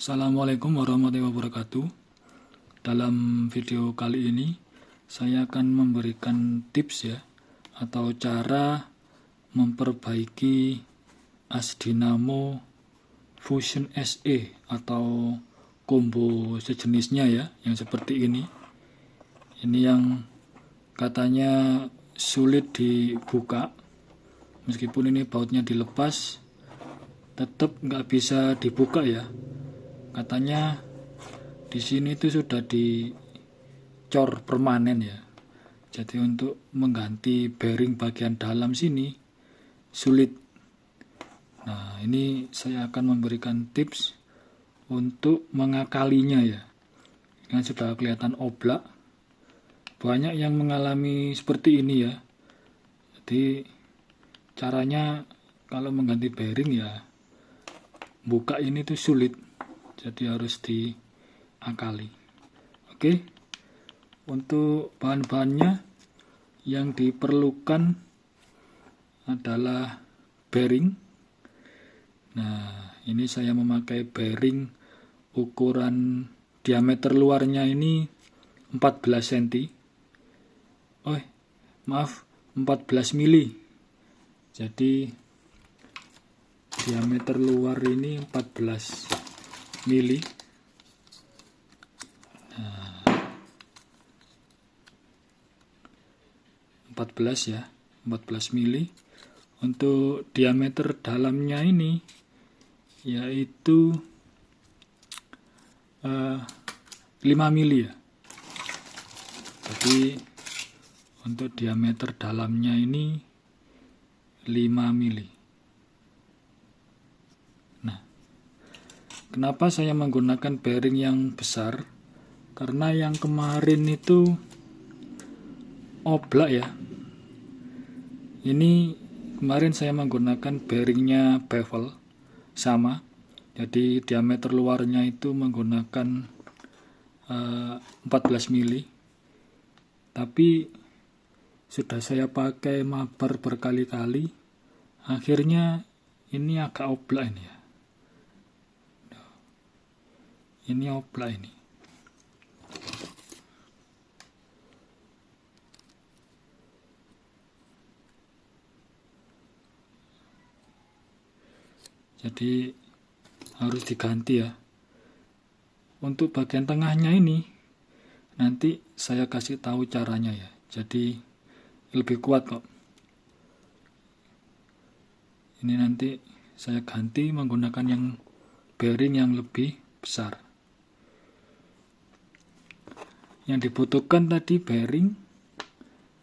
Assalamualaikum warahmatullahi wabarakatuh. Dalam video kali ini saya akan memberikan tips atau cara memperbaiki as dinamo Fusion SE atau combo sejenisnya yang seperti ini. Ini yang katanya sulit dibuka, meskipun ini bautnya dilepas tetap nggak bisa dibuka Katanya di sini itu sudah dicor permanen Jadi untuk mengganti bearing bagian dalam sini sulit. Nah, ini saya akan memberikan tips untuk mengakalinya Yang sudah kelihatan oblak. Banyak yang mengalami seperti ini Jadi caranya kalau mengganti bearing buka ini tuh sulit. Jadi harus diakali. Oke. Untuk bahan-bahannya yang diperlukan adalah bearing. Nah, ini saya memakai bearing ukuran diameter luarnya ini 14 cm. 14 mili. Jadi diameter luar ini 14 mili. Nah, 14 mili. Untuk diameter dalamnya ini yaitu 5 mili Jadi untuk diameter dalamnya ini 5 mili. Kenapa saya menggunakan bearing yang besar? Karena yang kemarin itu oblak Ini kemarin saya menggunakan bearingnya bevel sama. Jadi diameter luarnya itu menggunakan 14 mili. Tapi sudah saya pakai mabar berkali-kali. Akhirnya ini agak oblak ini oblak ini. Jadi harus diganti Untuk bagian tengahnya ini nanti saya kasih tahu caranya Jadi lebih kuat kok. Ini nanti saya ganti menggunakan yang bearing yang lebih besar. Yang dibutuhkan tadi bearing,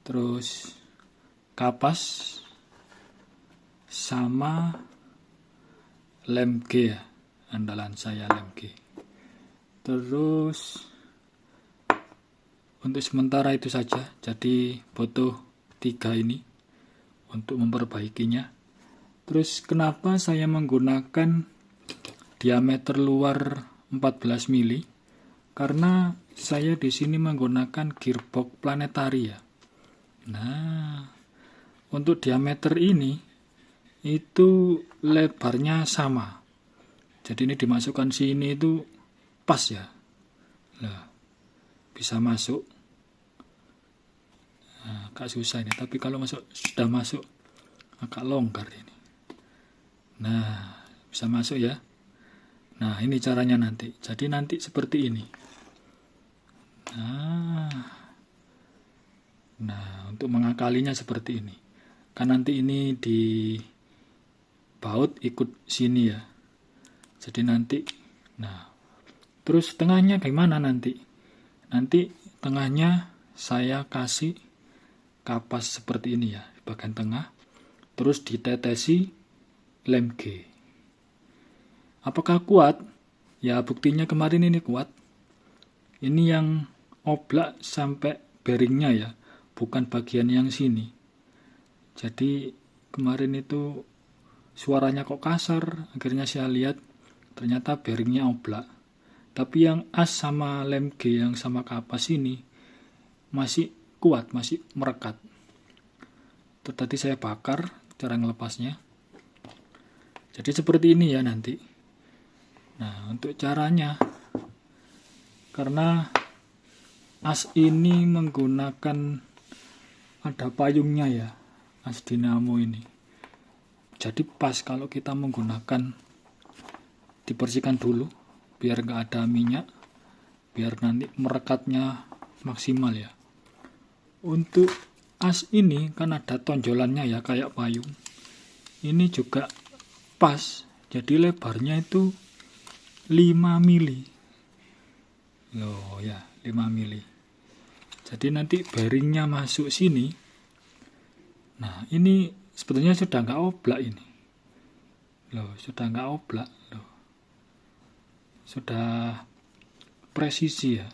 terus kapas, sama lem G andalan saya lem G. Terus untuk sementara itu saja. Jadi butuh 3 ini untuk memperbaikinya. Terus kenapa saya menggunakan diameter luar 14 mili? Karena saya di sini menggunakan gearbox planetari Nah, untuk diameter ini itu lebarnya sama. Jadi ini dimasukkan sini itu pas Nah, bisa masuk. Nah, agak susah ini, tapi kalau sudah masuk agak longgar ini. Nah, bisa masuk Nah, ini caranya nanti. Jadi nanti seperti ini. Nah, untuk mengakalinya seperti ini. Kan nanti ini di baut ikut sini Jadi nanti, terus tengahnya gimana nanti? Nanti tengahnya saya kasih kapas seperti ini di bagian tengah. Terus ditetesi lem G. Apakah kuat? Ya, buktinya kemarin ini kuat. Ini yang oblak sampai bearingnya bukan bagian yang sini. Jadi kemarin itu suaranya kok kasar. Akhirnya saya lihat ternyata bearingnya oblak. Tapi yang as sama lem G yang sama kapas ini masih kuat, masih merekat. Tadi saya bakar cara ngelepasnya. Jadi seperti ini nanti. Nah, untuk caranya, karena as ini menggunakan ada payungnya ya, as dinamo ini. Jadi pas kalau kita menggunakan, dibersihkan dulu biar nggak ada minyak, biar nanti merekatnya maksimal ya. Untuk as ini kan ada tonjolannya ya kayak payung. Ini juga pas, jadi lebarnya itu 5 mili. Loh ya, 5 mili. Jadi nanti bearingnya masuk sini. Nah, ini sebetulnya sudah nggak oblak ini. Loh, sudah nggak oblak. Loh. Sudah presisi ya.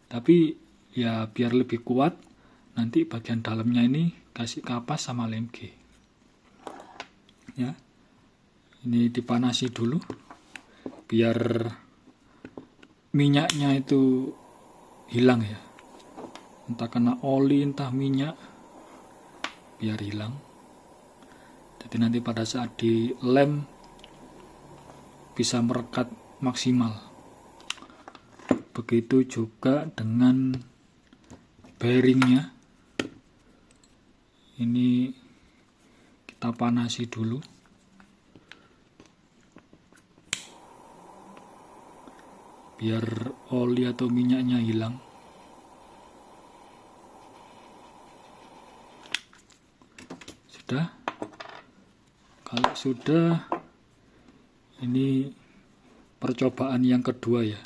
Tapi ya biar lebih kuat, nanti bagian dalamnya ini kasih kapas sama lem G. Ya. Ini dipanasi dulu biar minyaknya itu hilang ya. Entah kena oli, entah minyak, biar hilang. Jadi nanti pada saat dilem bisa merekat maksimal. Begitu juga dengan bearingnya. Ini kita panasi dulu. Biar oli atau minyaknya hilang. Sudah? Kalau sudah, ini percobaan yang kedua ya.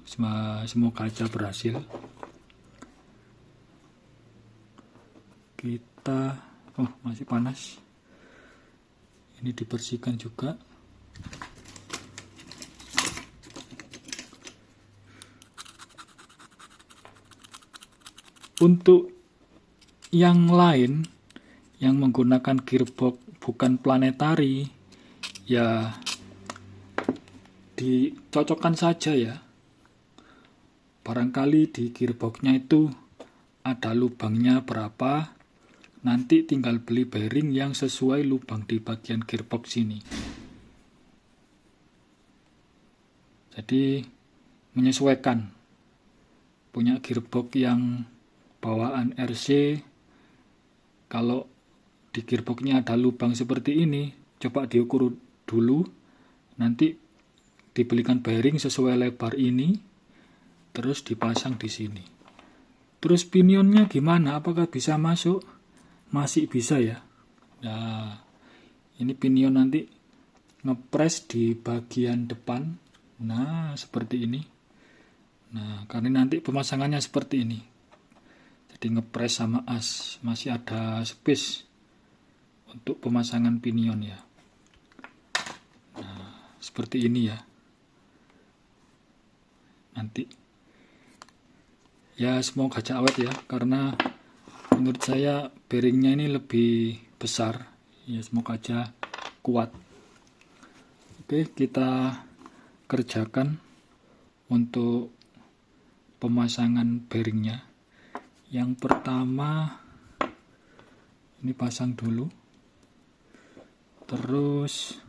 Semoga aja berhasil. Kita, masih panas. Ini dibersihkan juga. Untuk yang lain yang menggunakan gearbox bukan planetari, ya dicocokkan saja ya. Barangkali di gearboxnya itu ada lubangnya berapa, nanti tinggal beli bearing yang sesuai lubang di bagian gearbox ini. Jadi menyesuaikan. Punya gearbox yang bawaan RC, kalau di gearboxnya ada lubang seperti ini, coba diukur dulu, nanti dibelikan bearing sesuai lebar ini, terus dipasang di sini. Terus pinionnya gimana? Apakah bisa masuk? Masih bisa ya. Nah, ini pinion nanti ngepres di bagian depan. Nah, seperti ini. Nah, karena nanti pemasangannya seperti ini. Jadi ngepres sama as, masih ada space untuk pemasangan pinion ya. Nah, seperti ini ya. Nanti ya semoga aja awet ya, karena menurut saya bearingnya ini lebih besar ya, semoga aja kuat. Oke, kita kerjakan untuk pemasangan bearingnya. Yang pertama ini pasang dulu, terus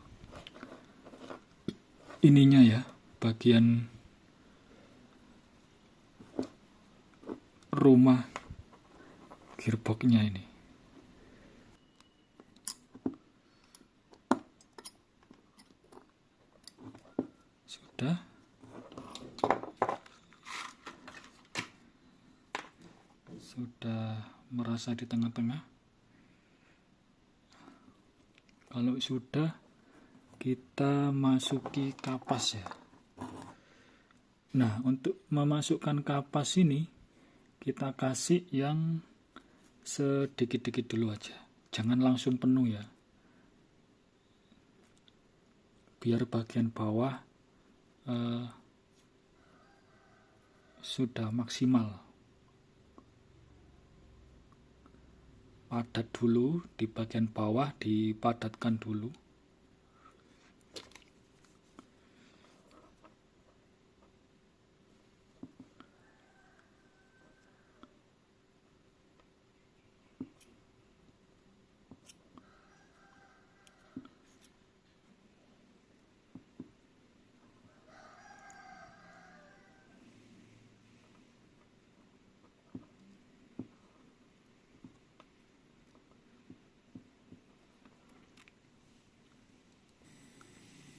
ininya ya, bagian rumah gearboxnya ini. Sudah merasa di tengah-tengah. Kalau sudah, kita masuki kapas ya. Nah, untuk memasukkan kapas ini, kita kasih yang sedikit-dikit dulu aja. Jangan langsung penuh ya. Biar bagian bawah sudah maksimal. Padat dulu, di bagian bawah dipadatkan dulu.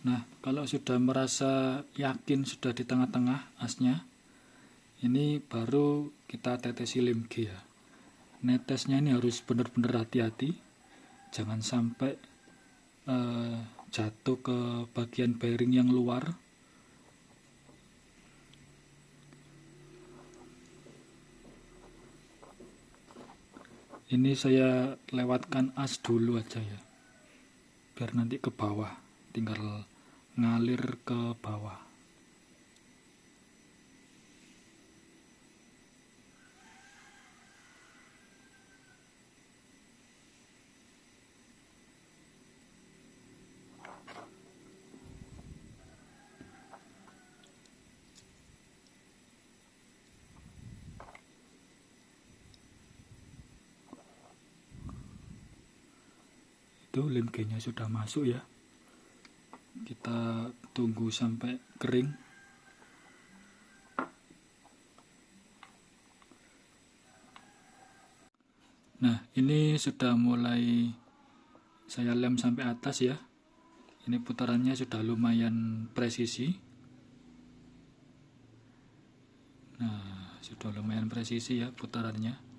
Nah, kalau sudah merasa yakin sudah di tengah-tengah asnya, ini baru kita tetesi lem G ya. Netesnya ini harus benar-benar hati-hati, jangan sampai jatuh ke bagian bearing yang luar. Ini saya lewatkan as dulu aja ya, biar nanti ke bawah, tinggal ngalir ke bawah. Itu lem G-nya sudah masuk ya. Kita tunggu sampai kering. Nah, ini sudah mulai saya lem sampai atas ya. Ini putarannya sudah lumayan presisi. Nah, sudah lumayan presisi ya putarannya.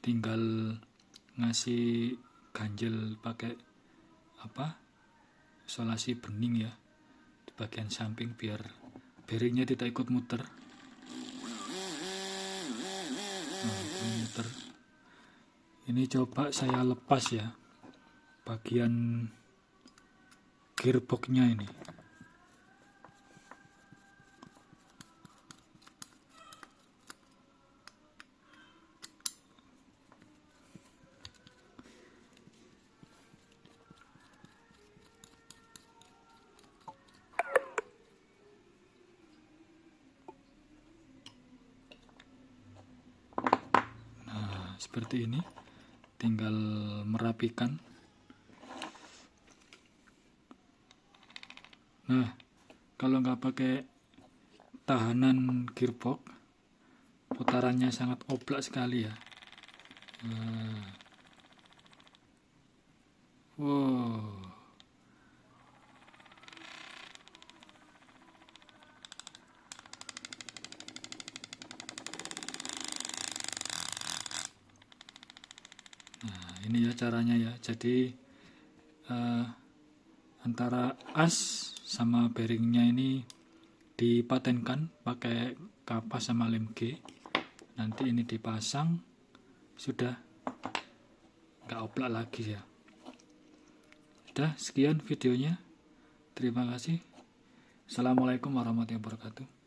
Tinggal ngasih ganjel pakai isolasi bening ya di bagian samping biar bearingnya tidak ikut muter. Nah, itu muter. Ini coba saya lepas ya bagian gearboxnya ini. Seperti ini, tinggal merapikan. Nah, kalau nggak pakai tahanan gearbox, putarannya sangat oblak sekali ya. Wow. Nah, ini ya caranya ya. Jadi antara as sama bearingnya ini dipatenkan pakai kapas sama lem G. Nanti ini dipasang, sudah nggak oplak lagi ya. Sudah, sekian videonya. Terima kasih. Assalamualaikum warahmatullahi wabarakatuh.